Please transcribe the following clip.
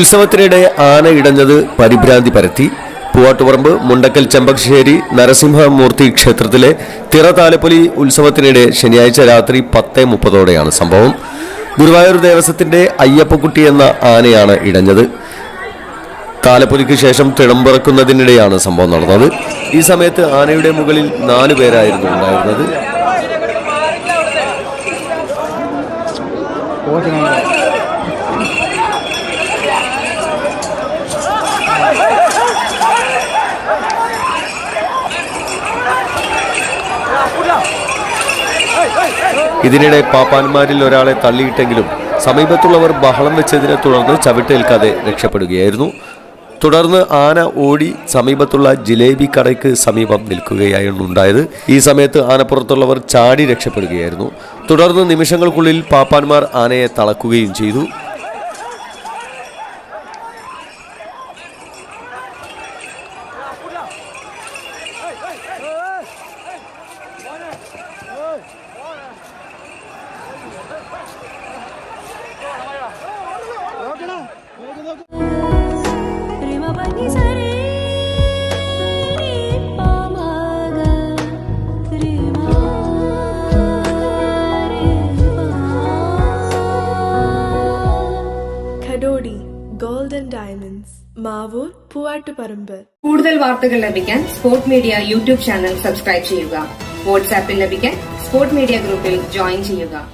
ഉത്സവത്തിനിടെ ആന ഇടഞ്ഞത് പരിഭ്രാന്തി പരത്തി. പൂവാട്ടുപറമ്പ് മുണ്ടക്കൽ ചെമ്പകശ്ശേരി നരസിംഹമൂർത്തി ക്ഷേത്രത്തിലെ തിറ താലപ്പൊലി ഉത്സവത്തിനിടെ ശനിയാഴ്ച രാത്രി 10:30 സംഭവം. ഗുരുവായൂർ ദേവസ്വത്തിന്റെ അയ്യപ്പക്കുട്ടി എന്ന ആനയാണ് ഇടഞ്ഞത്. താലപ്പൊലിക്ക് ശേഷം തിടമ്പിറക്കുന്നതിനിടെയാണ് സംഭവം നടന്നത്. ഈ സമയത്ത് ആനയുടെ മുകളിൽ 4 പേരായിരുന്നു ഉണ്ടായിരുന്നത്. ഇതിനിടെ പാപ്പാന്മാരിൽ ഒരാളെ തള്ളിയിട്ടെങ്കിലും സമീപത്തുള്ളവർ ബഹളം വെച്ചതിനെ തുടർന്ന് ചവിട്ടേൽക്കാതെ രക്ഷപ്പെടുകയായിരുന്നു. തുടർന്ന് ആന ഓടി സമീപത്തുള്ള ജിലേബി കടയ്ക്ക് സമീപം നിൽക്കുകയായിരുന്നു ഉണ്ടായത്. ഈ സമയത്ത് ആനപ്പുറത്തുള്ളവർ ചാടി രക്ഷപ്പെടുകയായിരുന്നു. തുടർന്ന് നിമിഷങ്ങൾക്കുള്ളിൽ പാപ്പാന്മാർ ആനയെ തളക്കുകയും ചെയ്തു. Golden diamonds Mavoor Poovattuparamba. കൂടുതൽ വാർത്തകൾ ലഭിക്കാൻ sport media YouTube channel subscribe ചെയ്യുക. വാട്സാപ്പിൽ ലഭിക്കാൻ സ്പോർട് മീഡിയ ഗ്രൂപ്പിൽ ജോയിൻ ചെയ്യുക.